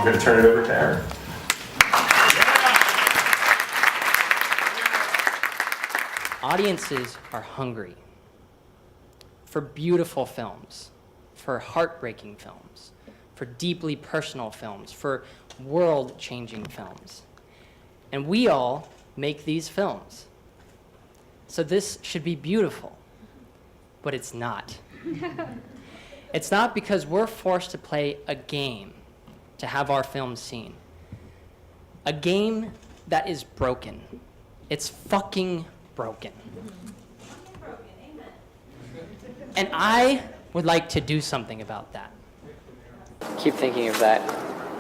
going to turn it over to Arin. Audiences are hungry for beautiful films, for heartbreaking films, for deeply personal films, for world-changing films. And we all make these films. So this should be beautiful, but it's not. It's not because we're forced to play a game to have our films seen. A game that is broken. It's fucking broken. And I would like to do something about that. Keep thinking of that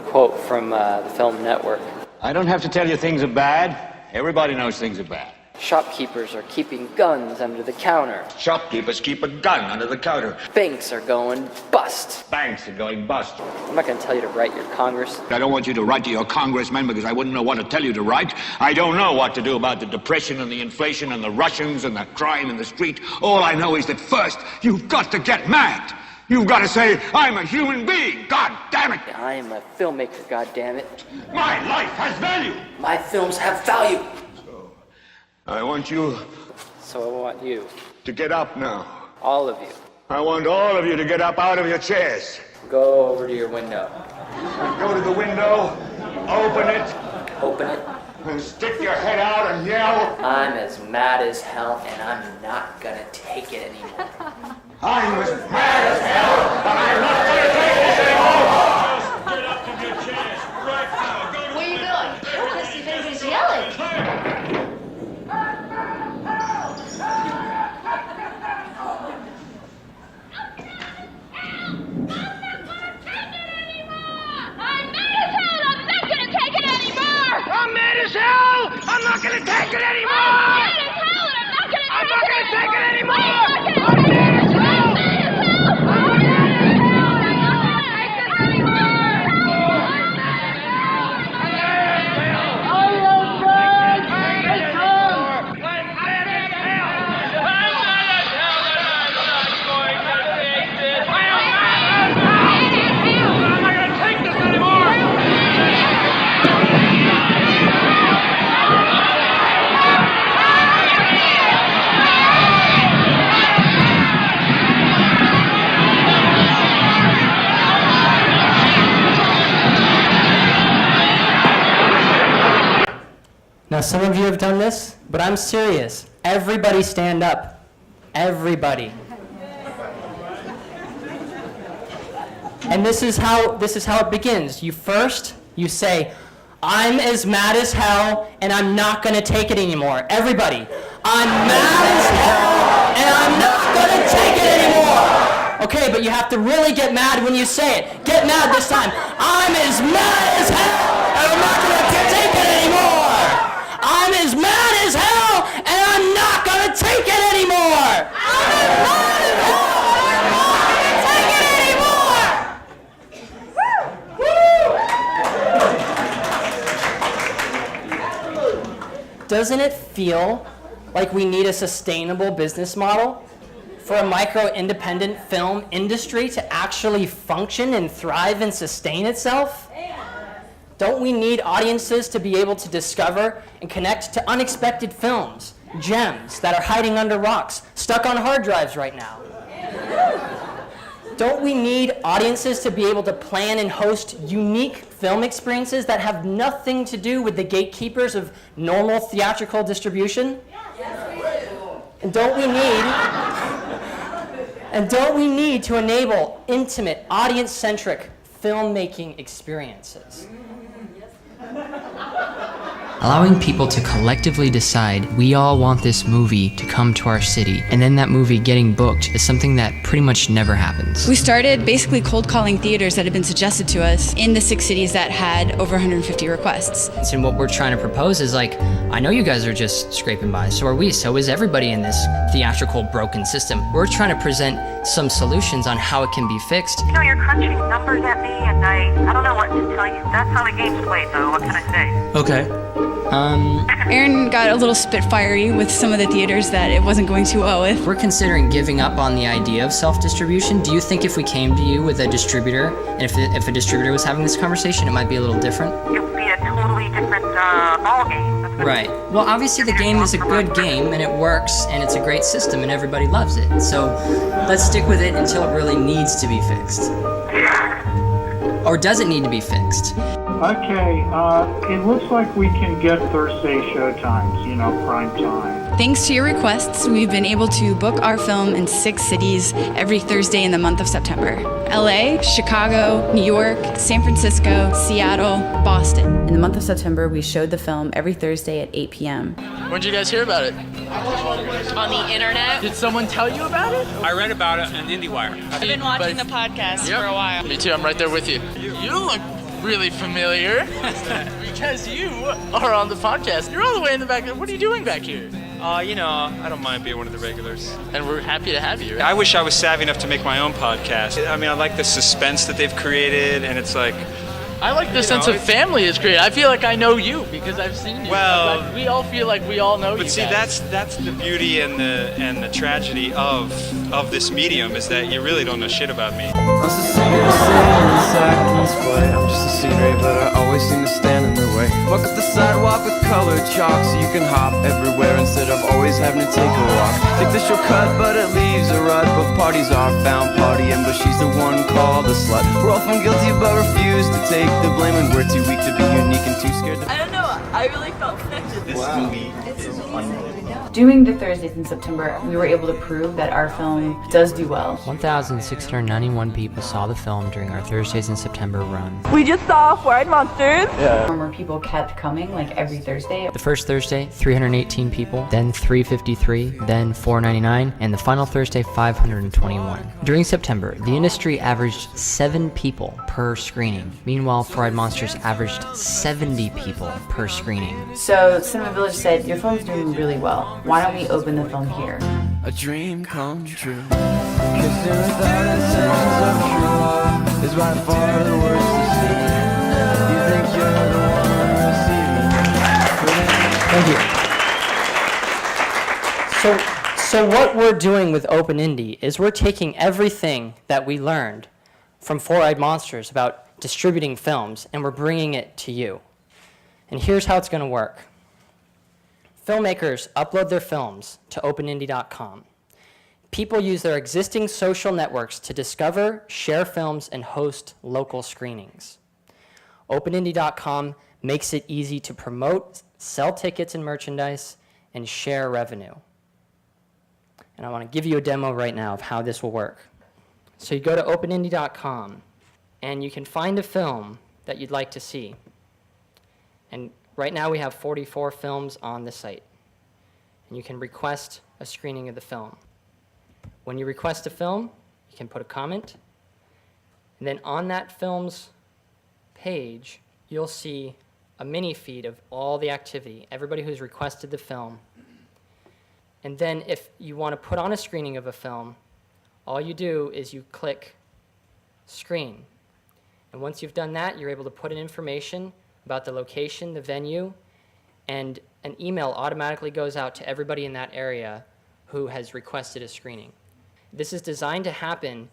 quote from the Film Network. I don't have to tell you things are bad. Everybody knows things are bad. Shopkeepers are keeping guns under the counter. Shopkeepers keep a gun under the counter. Banks are going bust. Banks are going bust. I'm not going to tell you to write your Congress. I don't want you to write to your congressman because I wouldn't know what to tell you to write. I don't know what to do about the depression and the inflation and the Russians and the crime in the street. All I know is that first, you've got to get mad. You've got to say, I'm a human being, god damn it. I am a filmmaker, god damn it. My life has value. My films have value. I want you So I want you, to get up now. all of you, I want all of you to get up out of your chairs. go over to your window. Go to the window, open it, Open it. and stick your head out and yell, I'm as mad as hell, and I'm not gonna take it anymore. I'm as mad as hell, and I'm not going to take this anymore! Get up from your chairs right now. Go to Where are you going? I want to see if anybody's yelling. I'm mad as hell! I'm not gonna take it anymore! I'm not gonna take it anymore! I'm mad as hell! Now, some of you have done this, but I'm serious. Everybody stand up. Everybody. And this is how it begins. You say, I'm as mad as hell, and I'm not gonna take it anymore. Everybody, I'm mad as hell, and I'm not gonna take it anymore. Okay, but you have to really get mad when you say it. Get mad this time. I'm as mad as hell, and I'm not gonna take it anymore. I'm as mad as hell, and I'm not gonna take it anymore. I'm as mad as hell, and I'm not gonna take it anymore. Doesn't it feel like we need a sustainable business model for a micro-independent film industry to actually function and thrive and sustain itself? Don't we need audiences to be able to discover and connect to unexpected films, gems that are hiding under rocks, stuck on hard drives right now? Don't we need audiences to be able to plan and host unique film experiences that have nothing to do with the gatekeepers of normal theatrical distribution? Yes, we do. And don't we need to enable intimate, audience-centric filmmaking experiences? Allowing people to collectively decide we all want this movie to come to our city, and then that movie getting booked is something that pretty much never happens. We started basically cold calling theaters that had been suggested to us in the 6 cities that had over 150 requests. And what we're trying to propose is like, I know you guys are just scraping by, so are we, so is everybody in this theatrical broken system. We're trying to present some solutions on how it can be fixed. You know, you're crunching numbers at me, and I don't know what to tell you. That's how the game's played, though. What can I say? Okay. Arin got a little spitfiery with some of the theaters that it wasn't going too well with. We're considering giving up on the idea of self-distribution. Do you think if we came to you with a distributor, and if a distributor was having this conversation, it might be a little different? It would be a totally different ballgame. Right. Well, obviously the game is a good game, and it works, and it's a great system, and everybody loves it. So let's stick with it until it really needs to be fixed. Or does it need to be fixed? Okay, it looks like we can get Thursday showtimes, prime time. Thanks to your requests, we've been able to book our film in 6 cities every Thursday in the month of September. LA, Chicago, New York, San Francisco, Seattle, Boston. In the month of September, we showed the film every Thursday at 8 p.m. When did you guys hear about it? On the internet. Did someone tell you about it? I read about it on IndieWire. I've been watching the podcast for a while. Me too, I'm right there with you. You look really familiar because you are on the podcast. You're all the way in the back. What are you doing back here? I don't mind being one of the regulars. And we're happy to have you. I wish I was savvy enough to make my own podcast. I mean, I like the suspense that they've created, and it's like... I like the sense of family it's created. I feel like I know you because I've seen you. Well, like, we all feel like we all know you. But see, guys. that's the beauty and the tragedy of this medium is that you really don't know shit about me. I'm just a scenery, but I always seem to stand in the way. Walk up the sidewalk with colored chalk so you can hop everywhere instead of always having to take a walk. Take the shortcut, but it leaves a rut. Both parties are found partying, but she's the one called a slut. We're often guilty, but refuse to take the blame, and we're too weak to be unique and too scared to... I don't know. I really felt connected. This movie is Doing the Thursdays in September, we were able to prove that our film does do well. 1,691 people saw the film during our Thursdays in September run. We just saw Four-Eyed Monsters. More people kept coming, like every Thursday. The first Thursday, 318 people, then 353, then 499, and the final Thursday, 521. During September, the industry averaged 7 people per screening. Meanwhile, Four-Eyed Monsters averaged 70 people per screening. So Cinema Village said, your film's doing really well. Why don't we open the film here? a dream come true. Kissing without intentions of true love is by far the worst to see. You think you're the one receiving. Thank you. So what we're doing with OpenIndie is we're taking everything that we learned from Four-Eyed Monsters about distributing films, and we're bringing it to you. And here's how it's going to work. Filmmakers upload their films to OpenIndie.com. People use their existing social networks to discover, share films, and host local screenings. OpenIndie.com makes it easy to promote, sell tickets and merchandise, and share revenue. And I want to give you a demo right now of how this will work. So you go to OpenIndie.com, and you can find a film that you'd like to see. And right now we have 44 films on the site. And you can request a screening of the film. When you request a film, you can put a comment. And then on that film's page, you'll see a mini feed of all the activity, everybody who's requested the film. And then if you want to put on a screening of a film, all you do is you click screen. And once you've done that, you're able to put in information about the location, the venue, and an email automatically goes out to everybody in that area who has requested a screening. This is designed to happen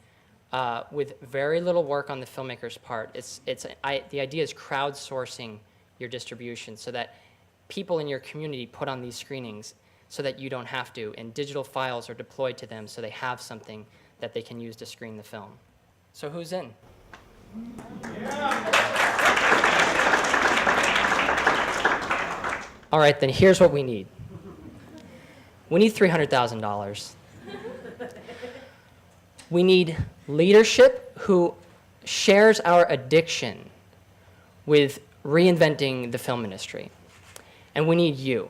with very little work on the filmmaker's part. The idea is crowdsourcing your distribution so that people in your community put on these screenings so that you don't have to, and digital files are deployed to them so they have something that they can use to screen the film. So who's in? All right, then here's what we need. We need $300,000. We need leadership who shares our addiction with reinventing the film industry. And we need you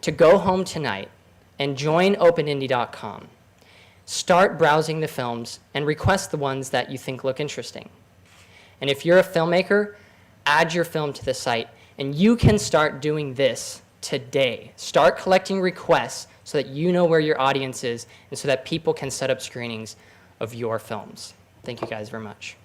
to go home tonight and join OpenIndie.com. Start browsing the films and request the ones that you think look interesting. And if you're a filmmaker, add your film to the site. And you can start doing this today. Start collecting requests so that you know where your audience is and so that people can set up screenings of your films. Thank you guys very much.